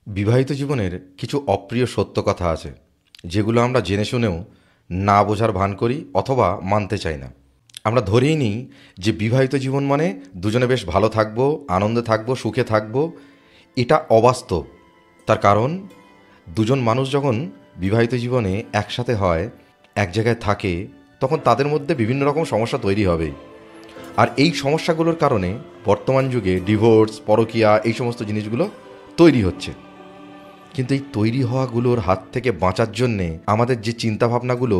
বিবাহিত জীবনের কিছু অপ্রিয় সত্য কথা আছে, যেগুলো আমরা জেনে শুনেও না বোঝার ভান করি অথবা মানতে চাই না। আমরা ধরেই নিই যে বিবাহিত জীবন মানে দুজনে বেশ ভালো থাকবো, আনন্দে থাকবো, সুখে থাকবো। এটা অবাস্তব। তার কারণ দুজন মানুষ যখন বিবাহিত জীবনে একসাথে হয়, এক জায়গায় থাকে, তখন তাদের মধ্যে বিভিন্ন রকম সমস্যা তৈরি হবেই। আর এই সমস্যাগুলোর কারণে বর্তমান যুগে ডিভোর্স, পরকীয়া, এই সমস্ত জিনিসগুলো তৈরি হচ্ছে। কিন্তু এই তৈরি হওয়াগুলোর হাত থেকে বাঁচার জন্যে আমাদের যে চিন্তাভাবনাগুলো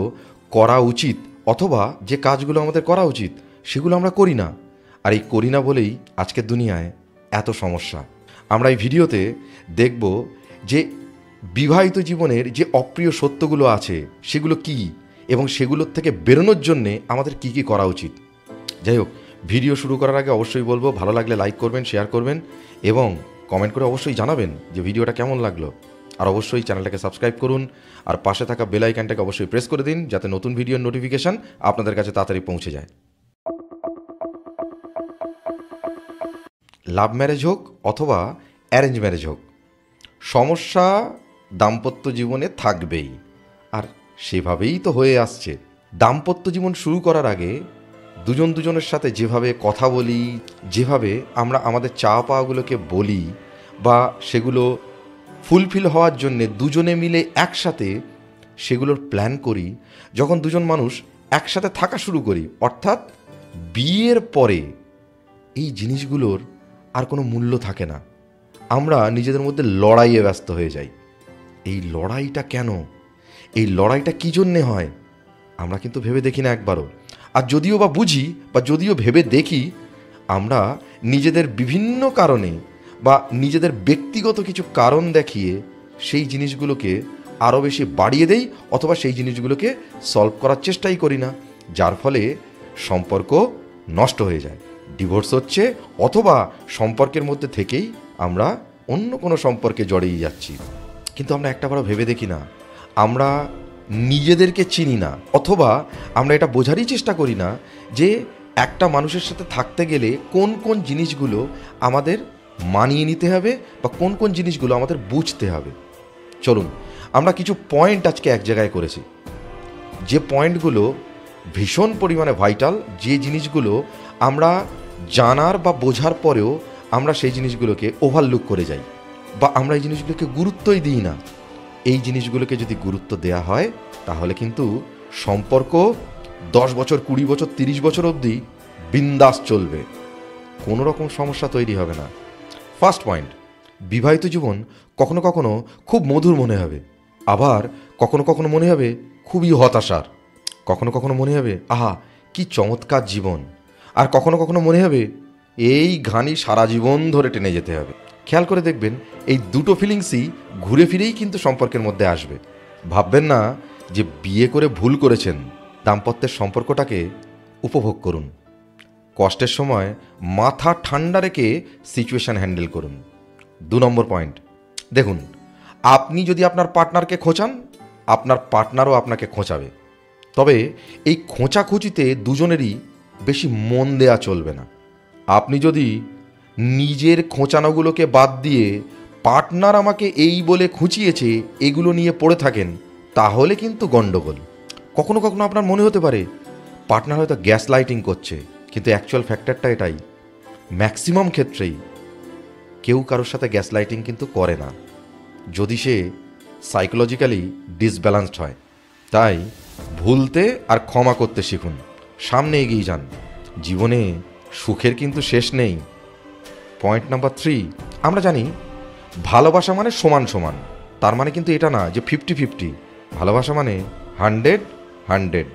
করা উচিত অথবা যে কাজগুলো আমাদের করা উচিত সেগুলো আমরা করি না। আর এই করি না বলেই আজকের দুনিয়ায় এত সমস্যা। আমরা এই ভিডিওতে দেখব যে বিবাহিত জীবনের যে অপ্রিয় সত্যগুলো আছে সেগুলো কী, এবং সেগুলোর থেকে বেরোনোর জন্যে আমাদের কী কী করা উচিত। যাই হোক, ভিডিও শুরু করার আগে অবশ্যই বলবো, ভালো লাগলে লাইক করবেন, শেয়ার করবেন এবং কমেন্ট করে অবশ্যই জানাবেন যে ভিডিওটা কেমন লাগলো। আর অবশ্যই চ্যানেলটাকে সাবস্ক্রাইব করুন, আর পাশে থাকা বেল আইকনটাকে অবশ্যই প্রেস করে দিন, যাতে নতুন ভিডিওর নোটিফিকেশান আপনাদের কাছে তাড়াতাড়ি পৌঁছে যায়। লাভ ম্যারেজ হোক অথবা অ্যারেঞ্জ ম্যারেজ হোক, সমস্যা দাম্পত্য জীবনে থাকবেই, আর সেভাবেই তো হয়ে আসছে। দাম্পত্য জীবন শুরু করার আগে দুজনের সাথে যেভাবে কথা বলি, যেভাবে আমরা আমাদের চাওয়া পাওয়াগুলোকে বলি বা সেগুলো ফুলফিল হওয়ার জন্যে দুজনে মিলে একসাথে সেগুলোর প্ল্যান করি, যখন দুজন মানুষ একসাথে থাকা শুরু করি, অর্থাৎ বিয়ের পরে এই জিনিসগুলোর আর কোনো মূল্য থাকে না। আমরা নিজেদের মধ্যে লড়াইয়ে ব্যস্ত হয়ে যাই। এই লড়াইটা কেন, এই লড়াইটা কী জন্যে হয় আমরা কিন্তু ভেবে দেখি না একবারও। আর যদিও বা বুঝি বা যদিও ভেবে দেখি, আমরা নিজেদের বিভিন্ন কারণে বা নিজেদের ব্যক্তিগত কিছু কারণ দেখিয়ে সেই জিনিসগুলোকে আরও বেশি বাড়িয়ে দেই অথবা সেই জিনিসগুলোকে সলভ করার চেষ্টাই করি না, যার ফলে সম্পর্ক নষ্ট হয়ে যায়, ডিভোর্স হচ্ছে, অথবা সম্পর্কের মধ্যে থেকেই আমরা অন্য কোনো সম্পর্কে জড়িয়ে যাচ্ছি। কিন্তু আমরা একটাবারও ভেবে দেখি না, আমরা নিজেদেরকে চিনি না, অথবা আমরা এটা বোঝারই চেষ্টা করি না যে একটা মানুষের সাথে থাকতে গেলে কোন কোন জিনিসগুলো আমাদের মানিয়ে নিতে হবে বা কোন কোন জিনিসগুলো আমাদের বুঝতে হবে। চলুন আমরা কিছু পয়েন্ট আজকে এক জায়গায় করেছি, যে পয়েন্টগুলো ভীষণ পরিমাণে ভাইটাল, যে জিনিসগুলো আমরা জানার বা বোঝার পরেও আমরা সেই জিনিসগুলোকে ওভারলুক করে যাই বা আমরা এই জিনিসগুলোকে গুরুত্বই দিই না। এই জিনিসগুলোকে যদি গুরুত্ব দেওয়া হয় তাহলে কিন্তু সম্পর্ক 10 বছর, 20 বছর, 30 বছর অবধি বিন্দাস চলবে, কোনো রকম সমস্যা তৈরি হবে না। ফার্স্ট পয়েন্ট, বিবাহিত জীবন কখনো কখনো খুব মধুর মনে হবে, আবার কখনো কখনো মনে হবে খুবই হতাশার। কখনো কখনো মনে হবে আহা কি চমৎকার জীবন, আর কখনো কখনো মনে হবে এই ঘানি সারা জীবন ধরে টেনে যেতে হবে। খেয়াল করে দেখবেন এই দুটো ফিলিংসই ঘুরে ফিরেই কিন্তু সম্পর্কের মধ্যে আসবে। ভাববেন না যে বিয়ে করে ভুল করেছেন, দাম্পত্যের সম্পর্কটাকে উপভোগ করুন। কষ্টের সময় মাথা ঠান্ডা রেখে সিচুয়েশান হ্যান্ডেল করুন। 2 নম্বর পয়েন্ট, দেখুন আপনি যদি আপনার পার্টনারকে খোঁচান, আপনার পার্টনারও আপনাকে খোঁচাবে। তবে এই খোঁচাখুচিতে দুজনেরই বেশি মন দেয়া চলবে না। আপনি যদি নিজের খোঁচানোগুলোকে বাদ দিয়ে পার্টনার আমাকে এই বলে খুঁচিয়েছে এগুলো নিয়ে পড়ে থাকেন, তাহলে কিন্তু গণ্ডগোল। কখনো কখনো আপনার মনে হতে পারে পার্টনার হয়তো গ্যাস লাইটিং করছে, কিন্তু অ্যাকচুয়াল ফ্যাক্টরটা এটাই, ম্যাক্সিমাম ক্ষেত্রেই কেউ কারোর সাথে গ্যাস লাইটিং কিন্তু করে না, যদি সে সাইকোলজিক্যালি ডিসব্যালেন্সড হয়। তাই ভুলতে আর ক্ষমা করতে শিখুন, সামনে এগিয়ে যান, জীবনে সুখের কিন্তু শেষ নেই। পয়েন্ট নাম্বার 3, আমরা জানি ভালোবাসা মানে সমান সমান, তার মানে কিন্তু এটা না যে 50-50। ভালোবাসা মানে 100-100।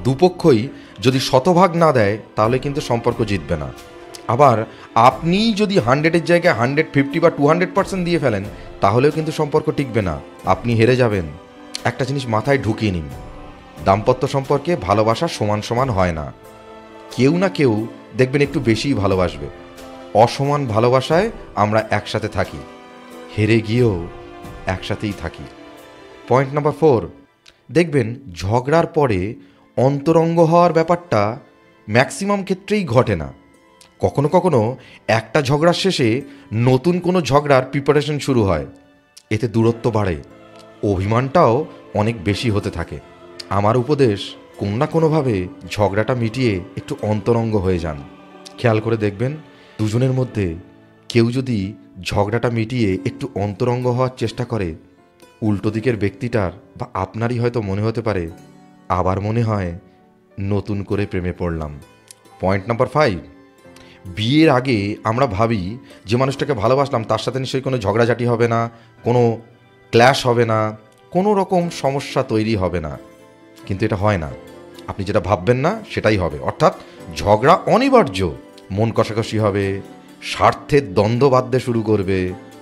দুপক্ষই যদি শতভাগ না দেয় তাহলে কিন্তু সম্পর্ক জিতবে না। আবার আপনি যদি 100-এর জায়গায় 150 বা 200% দিয়ে ফেলেন তাহলেও কিন্তু সম্পর্ক টিকবে না, আপনি হেরে যাবেন। একটা জিনিস মাথায় ঢুকিয়ে নিন, দাম্পত্য সম্পর্কে ভালোবাসা সমান সমান হয় না। কেউ না কেউ দেখবেন একটু বেশিই ভালোবাসবে। অসমান ভালোবাসায় আমরা একসাথে থাকি, হেরে গিয়েও একসাথেই থাকি। পয়েন্ট নাম্বার 4, দেখবেন ঝগড়ার পরে অন্তরঙ্গ হওয়ার ব্যাপারটা ম্যাক্সিমাম ক্ষেত্রেই ঘটে না। কখনো কখনো একটা ঝগড়ার শেষে নতুন কোনো ঝগড়ার প্রিপারেশন শুরু হয়, এতে দূরত্ব বাড়ে, অভিমানটাও অনেক বেশি হতে থাকে। আমার উপদেশ, কোনো না কোনোভাবে ঝগড়াটা মিটিয়ে একটু অন্তরঙ্গ হয়ে যান। খেয়াল করে দেখবেন, দুজনের মধ্যে কেউ যদি ঝগড়াটা মিটিয়ে একটু অন্তরঙ্গ হওয়ার চেষ্টা করে, উল্টো দিকের ব্যক্তিটার বা আপনারই হয়তো মনে হতে পারে, আবার মনে হয় নতুন করে প্রেমে পড়লাম। পয়েন্ট নাম্বার 5, বিয়ের আগে আমরা ভাবি যে মানুষটাকে ভালোবাসলাম তার সাথে নিশ্চয়ই কোনো ঝগড়াঝাটি হবে না, কোনো ক্ল্যাশ হবে না, কোনো রকম সমস্যা তৈরি হবে না। কিন্তু এটা হয় না। আপনি যেটা ভাববেন না সেটাই হবে, অর্থাৎ ঝগড়া অনিবার্য। মন কষাকষি হবে, স্বার্থের দ্বন্দ্ব বাঁধতে শুরু করবে।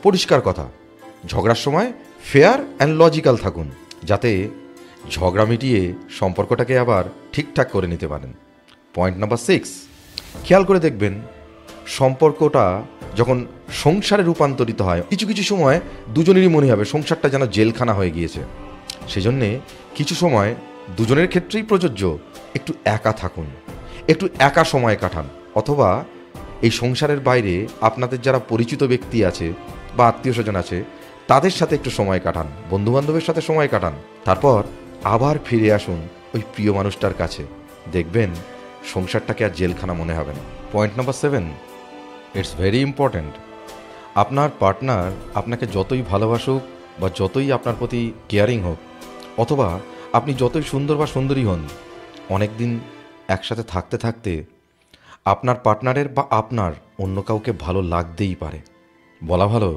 পরিষ্কার কথা, ঝগড়ার সময় ফেয়ার অ্যান্ড লজিক্যাল থাকুন, যাতে ঝগড়া মিটিয়ে সম্পর্কটাকে আবার ঠিকঠাক করে নিতে পারেন। পয়েন্ট নাম্বার 6, খেয়াল করে দেখবেন, সম্পর্কটা যখন সংসারে রূপান্তরিত হয়, কিছু কিছু সময় দুজনেরই মনে হবে সংসারটা যেন জেলখানা হয়ে গিয়েছে। সেজন্যে কিছু সময় দুজনের ক্ষেত্রেই প্রযোজ্য, একটু একা থাকুন, একটু একা সময় কাটান, অথবা এই সংসারের বাইরে আপনাদের যারা পরিচিত ব্যক্তি আছে বা আত্মীয় স্বজন আছে তাদের সাথে একটু সময় কাটান, বন্ধুবান্ধবের সাথে সময় কাটান। তারপর আবার ফিরে আসুন ওই প্রিয় মানুষটার কাছে। দেখবেন সংসারটাকে আর জেলখানা মনে হবে না। Point number 7, it's very important. আপনার পার্টনার আপনাকে যতই ভালোবাসুক বা যতই আপনার প্রতি কেয়ারিং হোক, অথবা আপনি যতই সুন্দর বা সুন্দরী হন, অনেক দিন একসাথে থাকতে থাকতে আপনার পার্টনারের বা আপনার অন্য কাউকে ভালো লাগতেই পারে। বলা ভালো,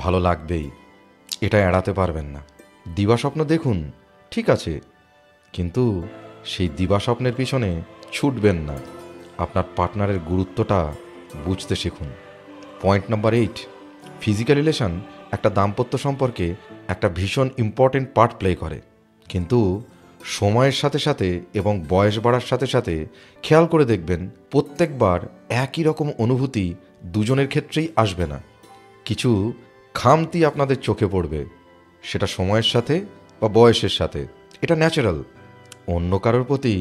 ভালো লাগবেই, এটা এড়াতে পারবেন না। দিবাস্বপ্ন দেখুন, ঠিক আছে, কিন্তু সেই দিবাস্বপ্নের পিছনে ছুটবেন না, আপনার পার্টনারের গুরুত্বটা বুঝতে শিখুন। পয়েন্ট নাম্বার 8, ফিজিক্যাল রিলেশন একটা দাম্পত্য সম্পর্কে একটা ভীষণ ইম্পর্টেন্ট পার্ট প্লে করে, কিন্তু সময়ের সাথে সাথে এবং বয়স বাড়ার সাথে সাথে খেয়াল করে দেখবেন প্রত্যেকবার একই রকম অনুভূতি দুজনের ক্ষেত্রেই আসবে না। কিছু খামতি আপনাদের চোখে পড়বে, সেটা সময়ের সাথে বা বয়সের সাথে, এটা ন্যাচারাল। অন্য কারোর প্রতি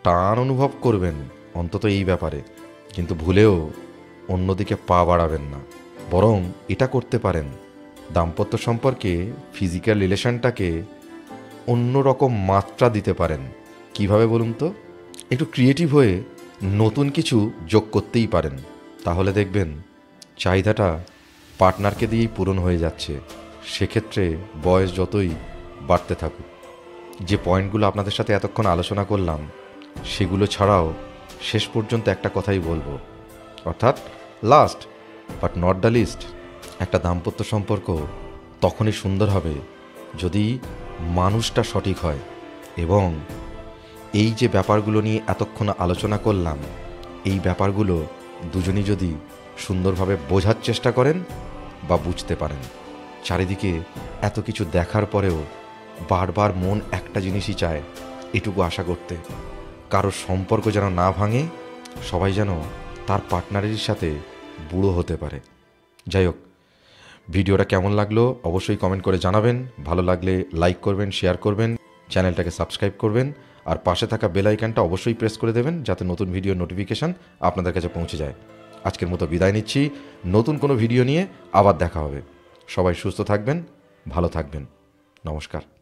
টান অনুভব করবেন অন্তত এই ব্যাপারে, কিন্তু ভুলেও অন্যদিকে পা বাড়াবেন না। বরং এটা করতে পারেন, দাম্পত্য সম্পর্কে ফিজিক্যাল রিলেশনটাকে অন্যরকম মাত্রা দিতে পারেন। কিভাবে বলুন তো? একটু ক্রিয়েটিভ হয়ে নতুন কিছু যোগ করতেই পারেন। তাহলে দেখবেন চাহিদাটা পার্টনারকে দিয়েই পূরণ হয়ে যাচ্ছে। সেক্ষেত্রে বয়স যতই বাড়তে থাকুক, যে পয়েন্টগুলো আপনাদের সাথে এতক্ষণ আলোচনা করলাম সেগুলো ছাড়াও শেষ পর্যন্ত একটা কথাই বলবো, অর্থাৎ last but not the least, একটা দাম্পত্য সম্পর্ক তখনই সুন্দর হবে যদি মানুষটা সঠিক হয়। এবং এই যে ব্যাপারগুলো নিয়ে এতক্ষণ আলোচনা করলাম, এই ব্যাপারগুলো দুজনই যদি সুন্দরভাবে বোঝার চেষ্টা করেন বা বুঝতে পারেন। চারিদিকে এত কিছু দেখার পরেও বারবার মন একটা জিনিসই চায়, এটুকু আশা করতে, কারোর সম্পর্ক যেন না ভাঙে, সবাই যেন তার পার্টনারের সাথে বুড়ো হতে পারে। যাই হোক, ভিডিওটা কেমন লাগলো অবশ্যই কমেন্ট করে জানাবেন। ভালো লাগলে লাইক করবেন, শেয়ার করবেন, চ্যানেলটাকে সাবস্ক্রাইব করবেন, আর পাশে থাকা বেল আইকনটা অবশ্যই প্রেস করে দেবেন যাতে নতুন ভিডিওর নোটিফিকেশান আপনাদের কাছে পৌঁছে যায়। আজকের মতো বিদায় নিচ্ছি, নতুন কোনো ভিডিও নিয়ে আবার দেখা হবে। সবাই সুস্থ থাকবেন, ভালো থাকবেন, নমস্কার।